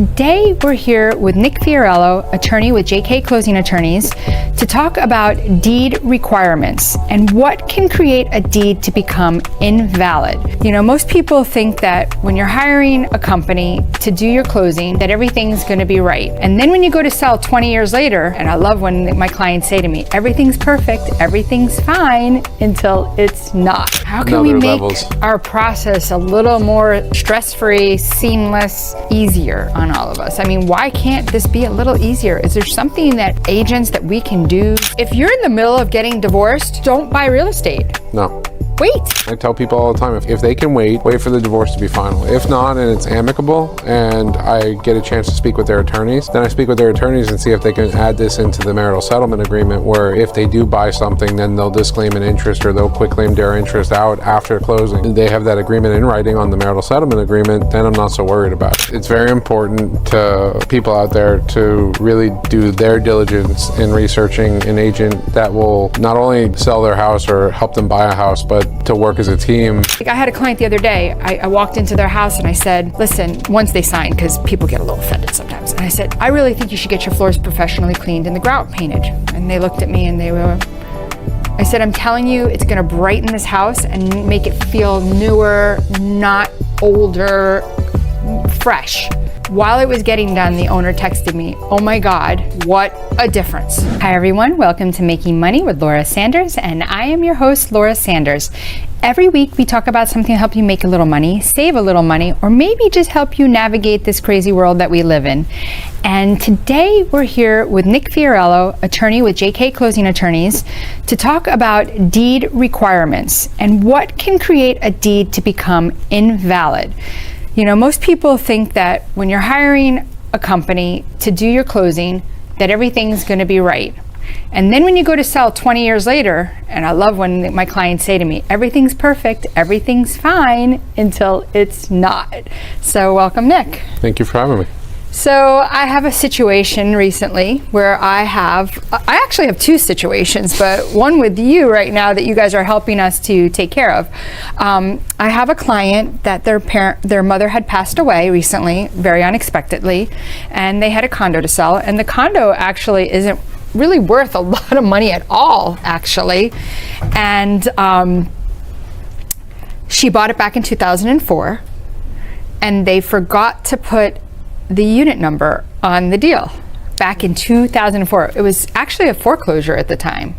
Today we're here with Nick Fiorello, attorney with JK Closing Attorneys, to talk about deed requirements and what can create a deed to become invalid. You know, most people think that when you're hiring a company to do your closing, that everything's going to be right. And then when you go to sell 20 years later, and I love when my clients say to me, everything's perfect, everything's fine, until it's not. How can we make our process a little more stress-free, seamless, easier on all of us? I mean, why can't this be a little easier? Is there something that agents that we can do? If you're in the middle of getting divorced, don't buy real estate. No. Wait. I tell people all the time, if they can wait for the divorce to be final. If not, and it's amicable, and I get a chance to speak with their attorneys, then I speak with their attorneys and see if they can add this into the marital settlement agreement, where if they do buy something, then they'll disclaim an interest, or they'll quitclaim their interest out after closing. They have that agreement in writing on the marital settlement agreement, then I'm not so worried about it. It's very important to people out there to really do their diligence in researching an agent that will not only sell their house or help them buy a house, but to work as a team. Like, I had a client the other day, I walked into their house and I said, listen, once they signed, because people get a little offended sometimes, and I said, I really think you should get your floors professionally cleaned and the grout painted. And they looked at me and I said, I'm telling you, it's gonna brighten this house and make it feel newer, not older, fresh. While it was getting done, the owner texted me, oh my God, what a difference. Hi everyone, welcome to Making Money with Laura Sanders, and I am your host, Laura Sanders. Every week we talk about something to help you make a little money, save a little money, or maybe just help you navigate this crazy world that we live in. And today we're here with Nick Fiorello, attorney with JK Closing Attorneys, to talk about deed requirements and what can create a deed to become invalid. You know, most people think that when you're hiring a company to do your closing, that everything's going to be right. And then when you go to sell 20 years later, and I love when my clients say to me, everything's perfect, everything's fine, until it's not. So welcome, Nick. Thank you for having me. So I have a situation recently where I actually have two situations, but one with you right now that you guys are helping us to take care of. I have a client that their mother had passed away recently, very unexpectedly, and they had a condo to sell, and the condo actually isn't really worth a lot of money at all, actually. And she bought it back in 2004, and they forgot to put the unit number on the deal back in 2004. It was actually a foreclosure at the time.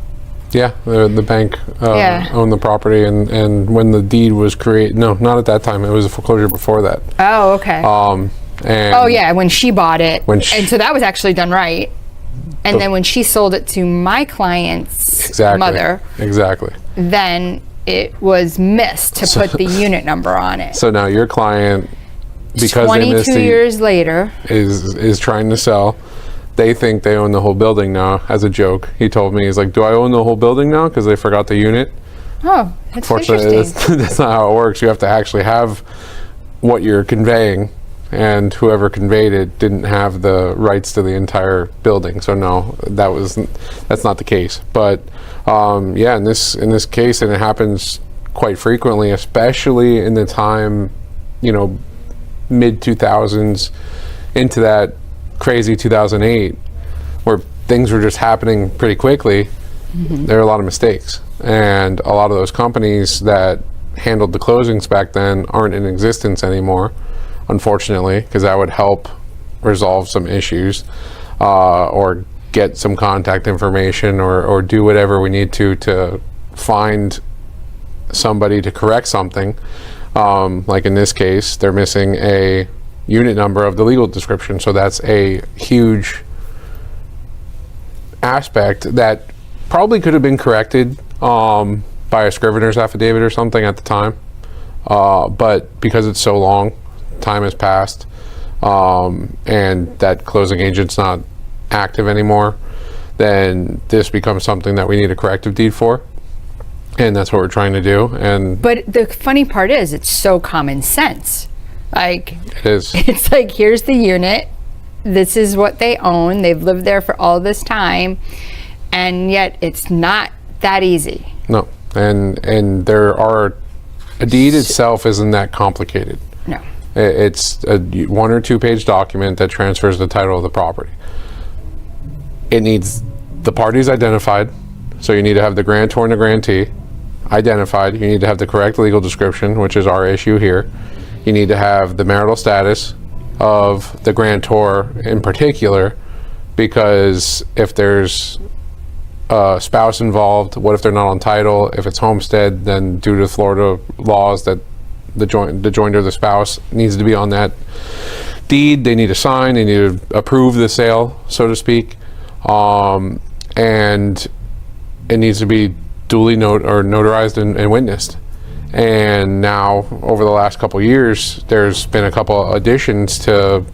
Yeah, the bank owned the property, and when the deed was created, no, not at that time, it was a foreclosure before that. Oh, okay. When she bought it, and so that was actually done right. And then when she sold it to my client's mother, then it was missed to put the unit number on it. So now your client, because 22 years later, is trying to sell. They think they own the whole building now. As a joke, he told me, he's like, do I own the whole building now because they forgot the unit? Oh, that's Fortunately, interesting. that's not how it works. You have to actually have what you're conveying, and whoever conveyed it didn't have the rights to the entire building. So no, that's not the case. But yeah, in this case, and it happens quite frequently, especially in the time, you know, mid 2000s into that crazy 2008, where things were just happening pretty quickly. There are a lot of mistakes, and a lot of those companies that handled the closings back then aren't in existence anymore, unfortunately, because that would help resolve some issues, or get some contact information, or do whatever we need to find somebody to correct something. Like in this case, they're missing a unit number of the legal description. So that's a huge aspect that probably could have been corrected by a scrivener's affidavit or something at the time. But because it's so long, time has passed, and that closing agent's not active anymore, then this becomes something that we need a corrective deed for. And that's what we're trying to do. But the funny part is, it's so common sense. Like, it is. It's like, here's the unit. This is what they own. They've lived there for all this time, and yet it's not that easy. No, and a deed itself isn't that complicated. No. It's a 1 or 2 page document that transfers the title of the property. It needs the parties identified, so you need to have the grantor and the grantee identified. You need to have the correct legal description, which is our issue here. You need to have the marital status of the grantor in particular, because if there's a spouse involved, what if they're not on title? If it's homestead, then due to Florida laws that the joinder of the spouse needs to be on that deed, they need to sign, they need to approve the sale, so to speak, and it needs to be duly notarized and witnessed. And now, over the last couple of years, there's been a couple additions to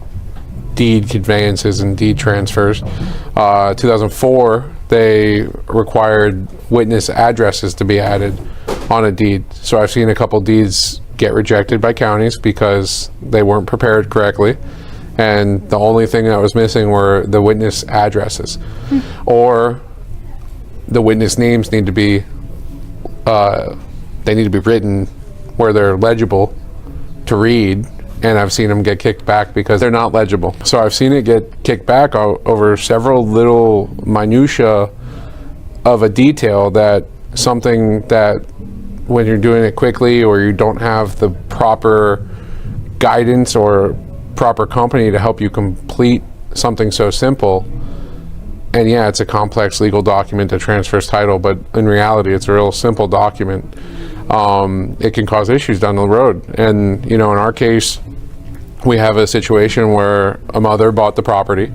deed conveyances and deed transfers. 2004, they required witness addresses to be added on a deed. So I've seen a couple deeds get rejected by counties because they weren't prepared correctly, and the only thing that was missing were the witness addresses, or the witness names need to be they need to be written where they're legible to read, and I've seen them get kicked back because they're not legible. So I've seen it get kicked back over several little minutia of a detail, that something that when you're doing it quickly, or you don't have the proper guidance or proper company to help you complete something so simple. And yeah, it's a complex legal document that transfers title, but in reality, it's a real simple document. It can cause issues down the road. And, you know, in our case, we have a situation where a mother bought the property.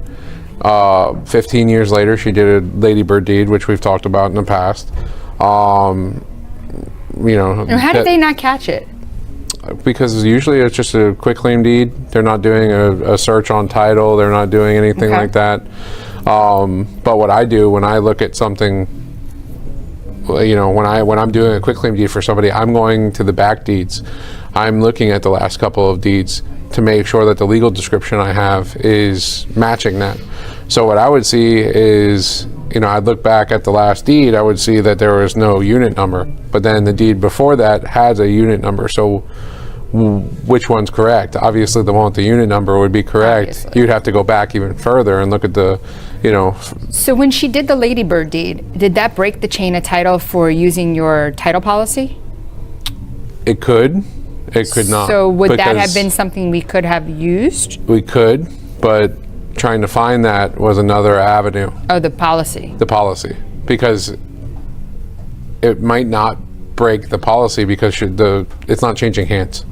15 years later, she did a ladybird deed, which we've talked about in the past. You know, how did they not catch it? Because usually it's just a quitclaim deed. They're not doing a search on title. They're not doing anything like that. But what I do when I look at something, you know, when I'm doing a quitclaim deed for somebody, I'm going to the back deeds. I'm looking at the last couple of deeds to make sure that the legal description I have is matching that. So what I would see is, you know, I'd look back at the last deed, I would see that there was no unit number, but then the deed before that has a unit number. So which one's correct? Obviously the one with the unit number would be correct. Obviously. You'd have to go back even further and look at the, you know. So when she did the ladybird deed, did that break the chain of title for using your title policy? It could. It could not. So would that have been something we could have used? We could, but trying to find that was another avenue. Oh, the policy. The policy. Because it might not break the policy because it's not changing hands.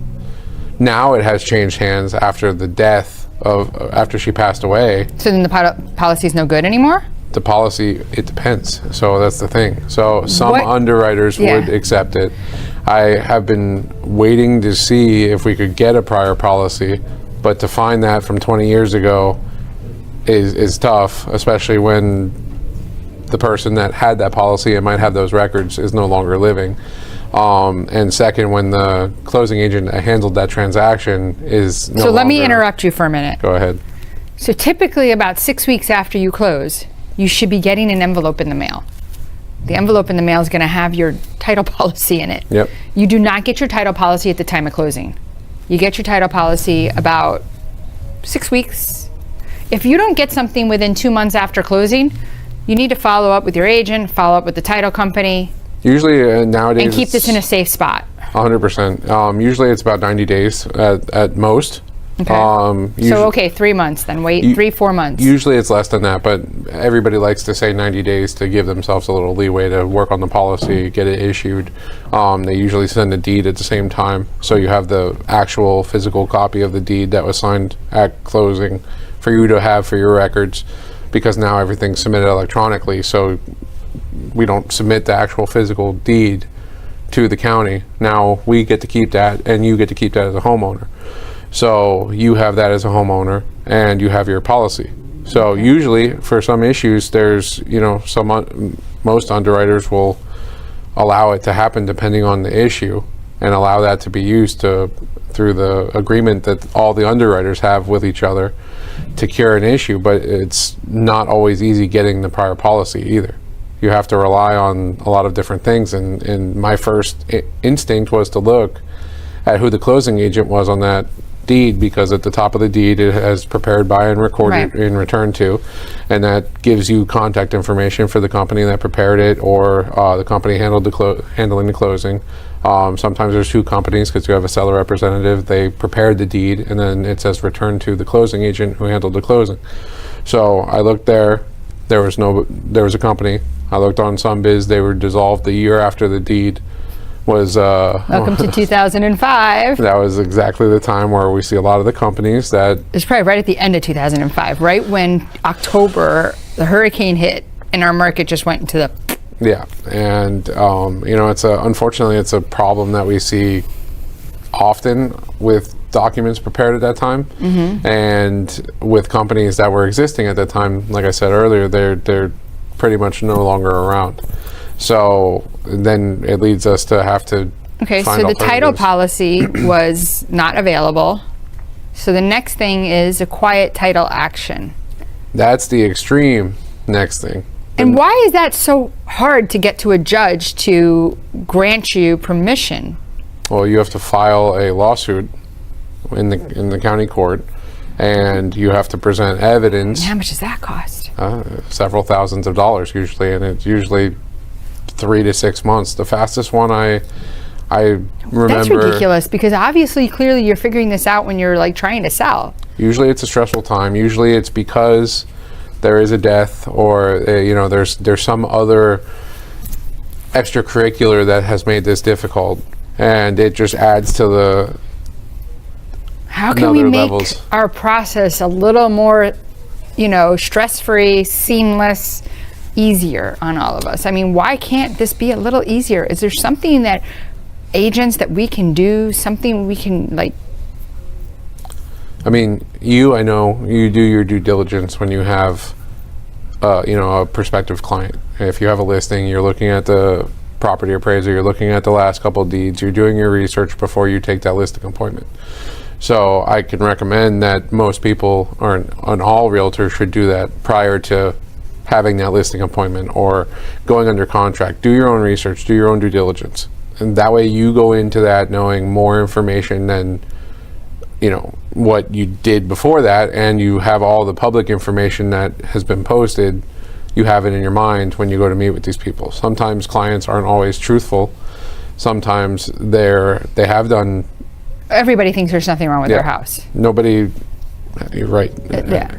Now it has changed hands after the death after she passed away. So then the policy is no good anymore? The policy, it depends. So that's the thing. So some underwriters would accept it. I have been waiting to see if we could get a prior policy, but to find that from 20 years ago is tough, especially when the person that had that policy and might have those records is no longer living. And second, when the closing agent that handled that transaction is no longer. So let me interrupt you for a minute. Go ahead. So typically about 6 weeks after you close, you should be getting an envelope in the mail. The envelope in the mail is going to have your title policy in it. Yep. You do not get your title policy at the time of closing. You get your title policy about 6 weeks. If you don't get something within 2 months after closing, you need to follow up with your agent, follow up with the title company. Usually nowadays, and keep this in a safe spot. 100%. Usually it's about 90 days at most. Okay. 3 months then. Wait, 3-4 months. Usually it's less than that, but everybody likes to say 90 days to give themselves a little leeway to work on the policy, get it issued. They usually send a deed at the same time, so you have the actual physical copy of the deed that was signed at closing for you to have for your records, because now everything's submitted electronically, so we don't submit the actual physical deed to the county. Now we get to keep that, and you get to keep that as a homeowner. So you have that as a homeowner, and you have your policy. So usually for some issues, there's, you know, most underwriters will allow it to happen depending on the issue, and allow that to be used through the agreement that all the underwriters have with each other to cure an issue. But it's not always easy getting the prior policy either. You have to rely on a lot of different things, and my first instinct was to look at who the closing agent was on that deed, because at the top of the deed it has prepared by and recorded Right. in return to, and that gives you contact information for the company that prepared it, or the company handling the closing. Sometimes there's two companies because you have a seller representative. They prepared the deed, and then it says return to the closing agent who handled the closing. So I looked there. There was a company. I looked on SunBiz. They were dissolved the year after the deed was. Welcome to 2005. That was exactly the time where we see a lot of the companies that. It's probably right at the end of 2005, right when October, the hurricane hit, and our market just went into the. Yeah, and unfortunately it's a problem that we see often with documents prepared at that time, and with companies that were existing at that time. Like I said earlier, they're pretty much no longer around. So then it leads us to have to. Okay, find so the title alternatives. policy was not available. So the next thing is a quiet title action. That's the extreme next thing. And why is that so hard to get to a judge to grant you permission? Well, you have to file a lawsuit in the county court, and you have to present evidence. How much does that cost? Several thousands of dollars usually, and it's usually 3 to 6 months. The fastest one I remember. That's ridiculous, because obviously, clearly, you're figuring this out when you're like trying to sell. Usually, it's a stressful time. Usually, it's because there is a death, or there's some other extracurricular that has made this difficult, and it just adds to the. How can we another make levels. our process a little more, stress-free, seamless, easier on all of us? I mean, why can't this be a little easier? Is there something that agents that we can do, something we can like? I mean, I know you do your due diligence when you have, a prospective client. If you have a listing, you're looking at the property appraiser, you're looking at the last couple of deeds, you're doing your research before you take that listing appointment. So I can recommend that most people, or all realtors, should do that prior to having that listing appointment or going under contract. Do your own research, do your own due diligence. And that way you go into that knowing more information than what you did before that, and you have all the public information that has been posted. You have it in your mind when you go to meet with these people. Sometimes clients aren't always truthful. Sometimes they have done. Everybody thinks there's nothing wrong with their house. Nobody. You're right. Yeah.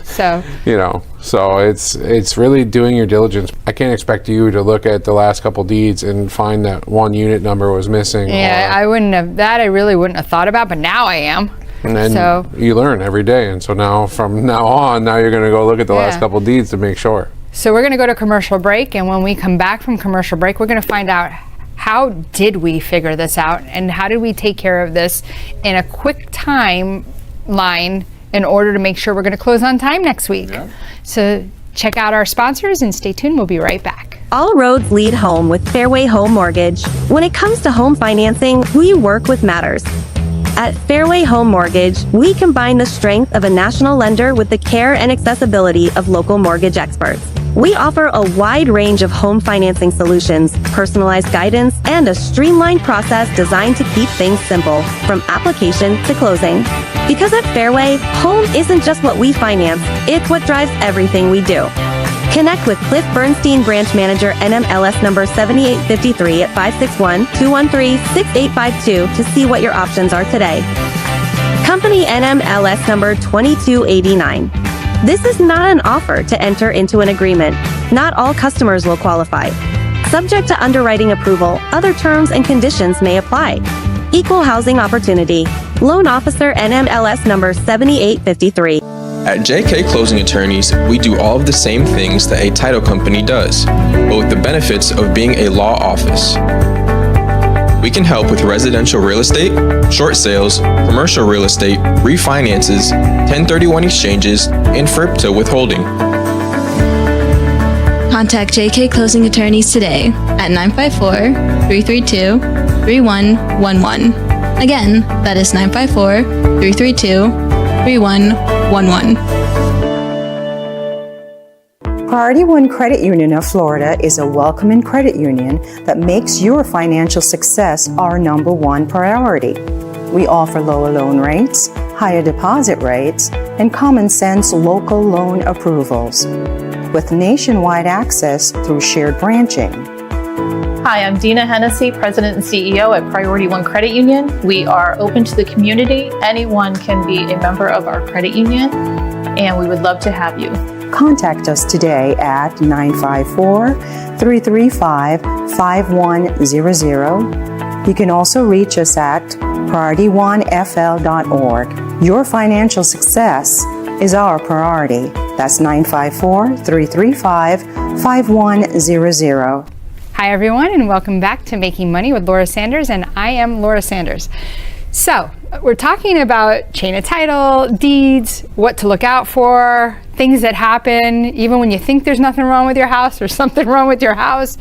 So. So it's really doing your diligence. I can't expect you to look at the last couple deeds and find that one unit number was missing. Yeah, I really wouldn't have thought about, but now I am. And then you learn every day, and so from now on, you're going to go look at the last couple deeds to make sure. So we're going to go to commercial break, and when we come back from commercial break, we're going to find out how did we figure this out, and how did we take care of this in a quick timeline in order to make sure we're going to close on time next week. Yeah. So check out our sponsors and stay tuned. We'll be right back. All roads lead home with Fairway Home Mortgage. When it comes to home financing, who you work with matters. At Fairway Home Mortgage, we combine the strength of a national lender with the care and accessibility of local mortgage experts. We offer a wide range of home financing solutions, personalized guidance, and a streamlined process designed to keep things simple, from application to closing. Because at Fairway, home isn't just what we finance, it's what drives everything we do. Connect with Cliff Bernstein, Branch Manager, NMLS number 7853 at 561-213-6852 to see what your options are today. Company NMLS number 2289. This is not an offer to enter into an agreement. Not all customers will qualify. Subject to underwriting approval, other terms and conditions may apply. Equal housing opportunity. Loan officer NMLS number 7853. At JK Closing Attorneys, we do all of the same things that a title company does, but with the benefits of being a law office. We can help with residential real estate, short sales, commercial real estate, refinances, 1031 exchanges, and FRIPTA withholding. Contact JK Closing Attorneys today at 954-332-3111. Again, that is 954-332-3111. Priority One Credit Union of Florida is a welcoming credit union that makes your financial success our #1 priority. We offer lower loan rates, higher deposit rates, and common sense local loan approvals, with nationwide access through shared branching. Hi, I'm Dina Hennessy, President and CEO at Priority One Credit Union. We are open to the community. Anyone can be a member of our credit union, and we would love to have you. Contact us today at 954-335-5100. You can also reach us at PriorityOneFL.org. Your financial success is our priority. That's 954-335-5100. Hi, everyone, and welcome back to Making Money with Laura Sanders, and I am Laura Sanders. So, we're talking about chain of title, deeds, what to look out for, things that happen even when you think there's nothing wrong with your house or something wrong with your house.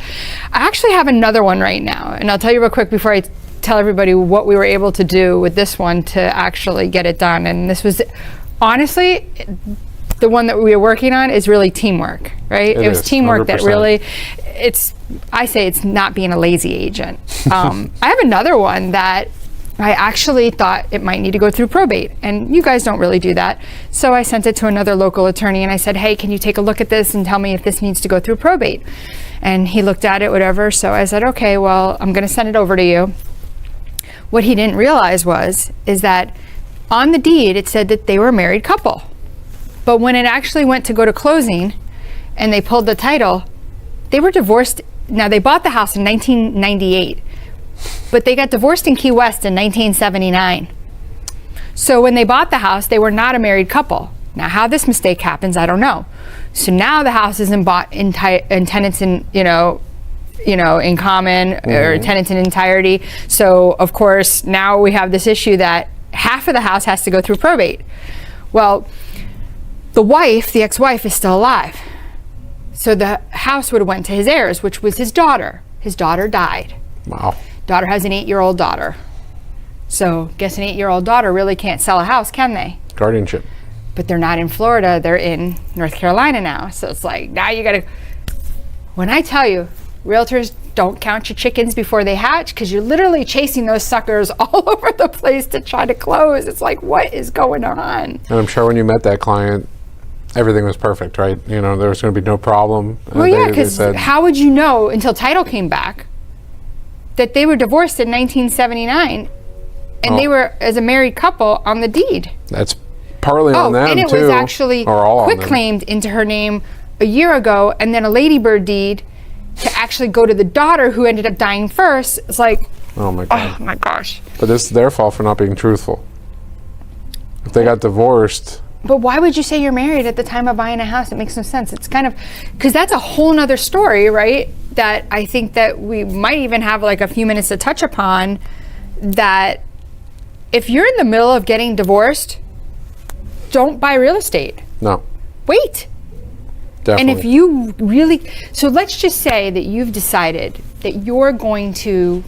I actually have another one right now, and I'll tell you real quick before I tell everybody what we were able to do with this one to actually get it done. And this was, honestly, the one that we were working on is really teamwork, right? It was teamwork 100%. That really, I say it's not being a lazy agent. I have another one that I actually thought it might need to go through probate, and you guys don't really do that. So I sent it to another local attorney and I said, hey, can you take a look at this and tell me if this needs to go through probate? And he looked at it, whatever. So I said, okay, well, I'm gonna send it over to you. What he didn't realize is that on the deed, it said that they were a married couple. But when it actually went to go to closing and they pulled the title, they were divorced. Now, they bought the house in 1998, but they got divorced in Key West in 1979. So when they bought the house, they were not a married couple. Now, how this mistake happens, I don't know. So now the house isn't bought in tenants in, in common, or tenants in entirety. So of course, now we have this issue that half of the house has to go through probate. Well, the wife, the ex-wife, is still alive. So the house would have went to his heirs, which was his daughter. His daughter died. Wow. Daughter has an 8-year-old daughter. So guess an 8-year-old daughter really can't sell a house, can they? Guardianship. But they're not in Florida, they're in North Carolina now. So it's like, now you gotta, when I tell you, realtors don't count your chickens before they hatch, because you're literally chasing those suckers all over the place to try to close. It's like, what is going on? And I'm sure when you met that client, everything was perfect, right? There was going to be no problem. Well, yeah, because how would you know until title came back that they were divorced in 1979 and they were as a married couple on the deed? That's partly on them, and it too, was actually quitclaimed into her name a year ago, and then a ladybird deed to actually go to the daughter who ended up dying first. It's like, oh my God. Oh my gosh. But this is their fault for not being truthful. If they got divorced. But why would you say you're married at the time of buying a house? It makes no sense. It's kind of, because that's a whole nother story, right? That I think that we might even have like a few minutes to touch upon, that if you're in the middle of getting divorced, don't buy real estate. No. Wait. Definitely. And if you really, so let's just say that you've decided that you're going to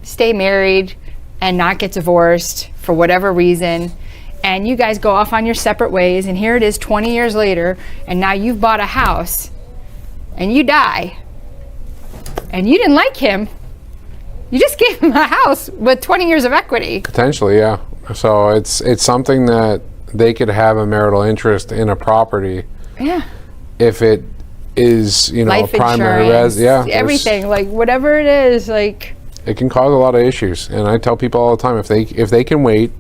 stay married and not get divorced for whatever reason, and you guys go off on your separate ways, and here it is 20 years later, and now you've bought a house, and you die, and you didn't like him, you just gave him a house with 20 years of equity. Potentially, yeah. So it's something that they could have a marital interest in a property. Yeah. If it is, life a primary residence, everything, like whatever it is, like. It can cause a lot of issues, and I tell people all the time, if they can wait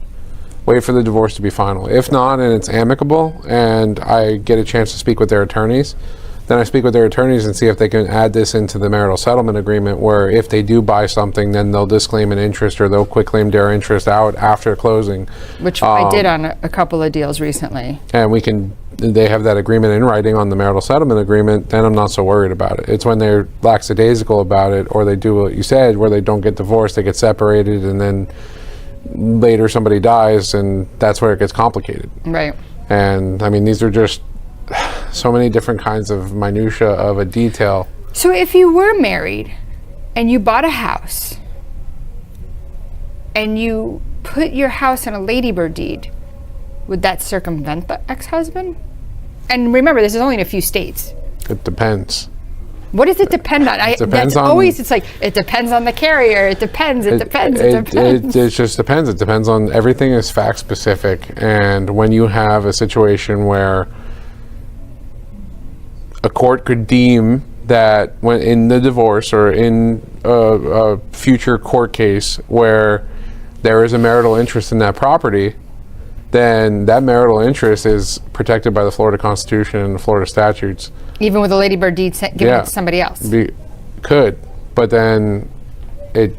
for the divorce to be final. If not, and it's amicable, and I get a chance to speak with their attorneys, then I speak with their attorneys and see if they can add this into the marital settlement agreement, where if they do buy something, then they'll disclaim an interest, or they'll quitclaim their interest out after closing. Which I did on a couple of deals recently. And they have that agreement in writing on the marital settlement agreement, then I'm not so worried about it. It's when they're lackadaisical about it, or they do what you said, where they don't get divorced, they get separated, and then later somebody dies, and that's where it gets complicated. Right. And I mean, these are just so many different kinds of minutia of a detail. So if you were married and you bought a house and you put your house in a ladybird deed, would that circumvent the ex-husband? And remember, this is only in a few states. It depends. What does it depend on? depends That's on- always, it's like, it depends on the carrier. It depends. It depends. It just depends. It depends on, everything is fact specific. And when you have a situation where a court could deem that when in the divorce or in a future court case where there is a marital interest in that property, then that marital interest is protected by the Florida Constitution and the Florida statutes. Even with a ladybird deed given it to somebody else. Could, but then it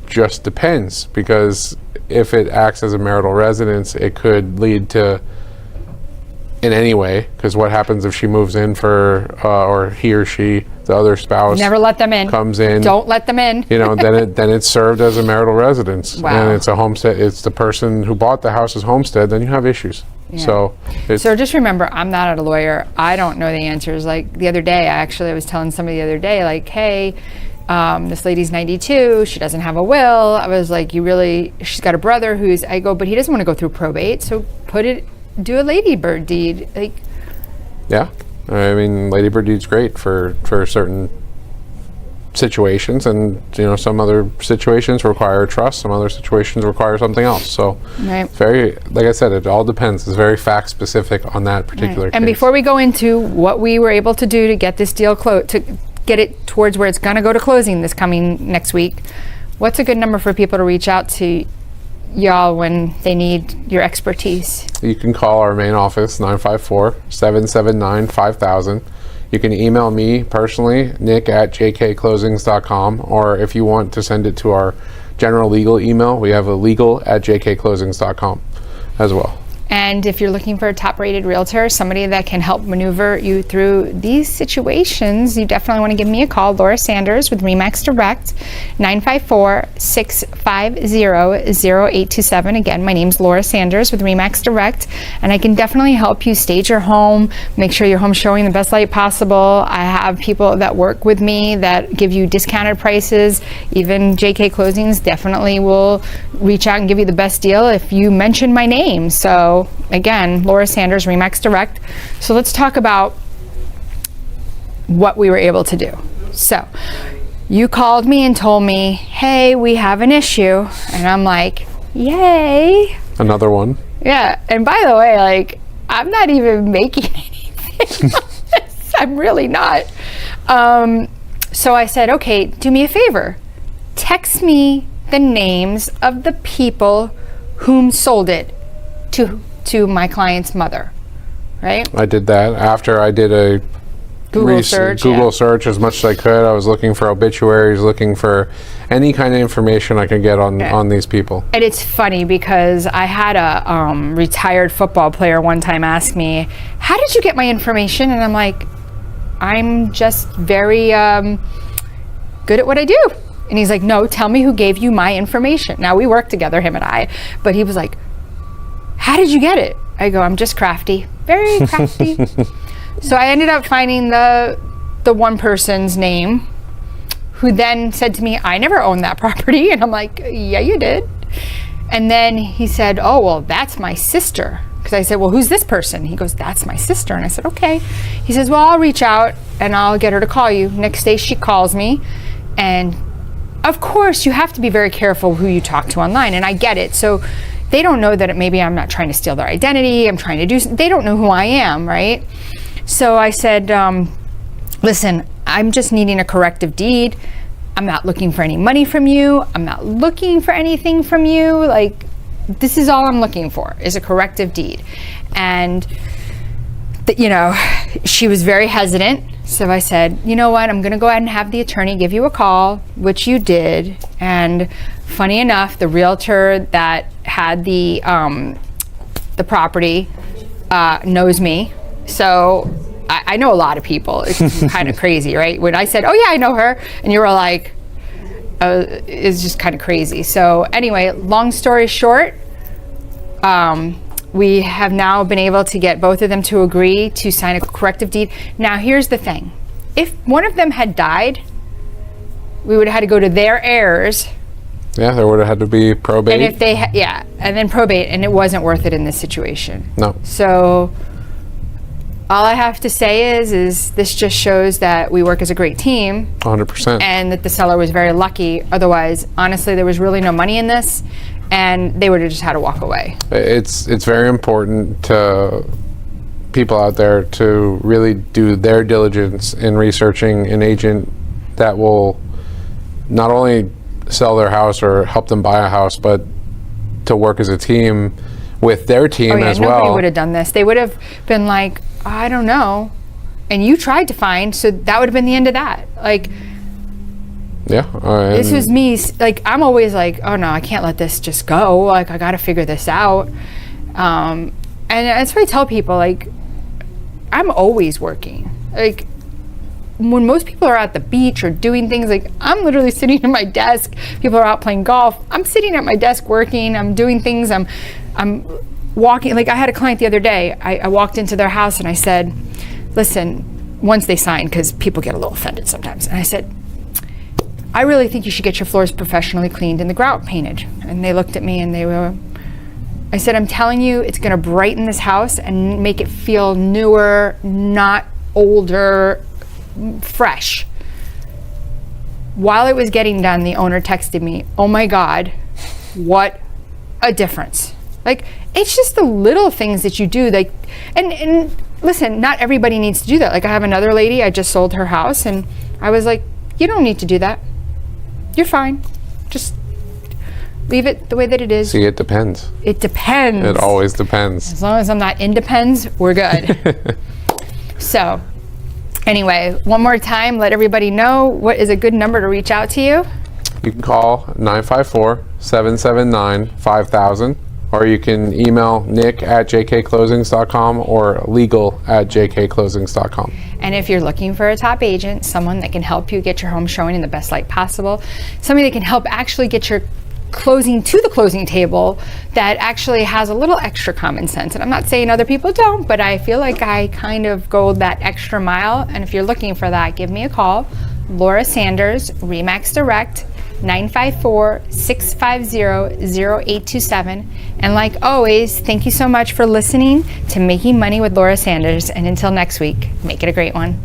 just depends, because if it acts as a marital residence, it could lead to, in any way, because what happens if she moves in for, or he or she, the other spouse, Never let them in. comes in. Don't let them in. You know, then it's served as a marital residence, Wow. and it's a homestead. It's the person who bought the house's homestead. Then you have issues. Yeah. So, So just remember, I'm not a lawyer. I don't know the answers. Like the other day, I was telling somebody the other day, like, hey, this lady's 92. She doesn't have a will. I was like, she's got a brother but he doesn't want to go through probate. So do a ladybird deed. Like, yeah, I mean, ladybird deed's great for certain situations, and some other situations require trust, some other situations require something else. So right. like I said, it all depends. It's very fact specific on that particular case. And before we go into what we were able to do to get this deal to get it towards where it's going to go to closing this coming next week, what's a good number for people to reach out to y'all when they need your expertise? You can call our main office, 954-779-5000. You can email me personally, nick@jkclosings.com, or if you want to send it to our general legal email, we have a legal@jkclosings.com as well. And if you're looking for a top-rated realtor, somebody that can help maneuver you through these situations, you definitely want to give me a call, Laura Sanders with RE/MAX Direct, 954-650-0827. Again, my name's Laura Sanders with RE/MAX Direct, and I can definitely help you stage your home, make sure your home's showing the best light possible. I have people that work with me that give you discounted prices. Even JK Closings definitely will reach out and give you the best deal if you mention my name. So again, Laura Sanders, RE/MAX Direct. So let's talk about what we were able to do. So you called me and told me, hey, we have an issue. And I'm like, yay. Another one. Yeah. And by the way, like, I'm not even making anything on this. I'm really not. So I said, okay, do me a favor. Text me the names of the people whom sold it to my client's mother, right? I did that after I did a Google search as much as I could. I was looking for obituaries, looking for any kind of information I could get on these people. And it's funny because I had a retired football player one time ask me, how did you get my information? And I'm like, I'm just very good at what I do. And he's like, no, tell me who gave you my information. Now we work together, him and I, but he was like, how did you get it? I go, I'm just crafty, very crafty. So I ended up finding the one person's name, who then said to me, I never owned that property. And I'm like, yeah, you did. And then he said, oh, well, that's my sister. Because I said, well, who's this person? He goes, that's my sister. And I said, okay. He says, well, I'll reach out and I'll get her to call you. Next day she calls me, and of course you have to be very careful who you talk to online, and I get it. So they don't know that maybe I'm not trying to steal their identity. I'm trying to they don't know who I am, right? So I said, listen, I'm just needing a corrective deed. I'm not looking for any money from you. I'm not looking for anything from you. Like, this is all I'm looking for is a corrective deed. And, she was very hesitant. So I said, you know what? I'm going to go ahead and have the attorney give you a call, which you did. And funny enough, the realtor that had the property knows me. So I know a lot of people. It's kind of crazy, right? When I said, oh yeah, I know her, and you were like, it's just kind of crazy. So anyway, long story short, we have now been able to get both of them to agree to sign a corrective deed. Now here's the thing. If one of them had died, we would have had to go to their heirs. Yeah, there would have had to be probate. And if they, and then probate, and it wasn't worth it in this situation. No. So All I have to say is this just shows that we work as a great team 100%. and that the seller was very lucky. Otherwise, honestly, there was really no money in this and they would have just had to walk away. It's very important to people out there to really do their diligence in researching an agent that will not only sell their house or help them buy a house, but to work as a team with their team as well. Nobody would have done this. They would have been like, I don't know. And you tried to find, so that would have been the end of that. Like, yeah. this was me, like, I'm always like, oh no, I can't let this just go. Like, I got to figure this out. And that's what I tell people, like, I'm always working. Like, when most people are at the beach or doing things, like, I'm literally sitting at my desk. People are out playing golf. I'm sitting at my desk working. I'm doing things. I'm walking. Like, I had a client the other day. I walked into their house and I said, listen, once they sign, because people get a little offended sometimes. And I said, I really think you should get your floors professionally cleaned and the grout painted. And they looked at me and I said, I'm telling you, it's going to brighten this house and make it feel newer, not older, fresh. While it was getting done, the owner texted me, oh my God, what a difference. Like, it's just the little things that you do. Like, and listen, not everybody needs to do that. Like, I have another lady, I just sold her house and I was like, you don't need to do that. You're fine. Just leave it the way that it is. See, it depends. It depends. It always depends. As long as I'm not independent, we're good. So, anyway, one more time, let everybody know what is a good number to reach out to you. You can call 954-779-5000, or you can email nick@jkclosings.com or legal@jkclosings.com. And if you're looking for a top agent, someone that can help you get your home showing in the best light possible, somebody that can help actually get your closing to the closing table that actually has a little extra common sense. And I'm not saying other people don't, but I feel like I kind of go that extra mile. And if you're looking for that, give me a call. Laura Sanders, Remax Direct, 954-650-0827. And like always, thank you so much for listening to Making Money with Laura Sanders. And until next week, make it a great one.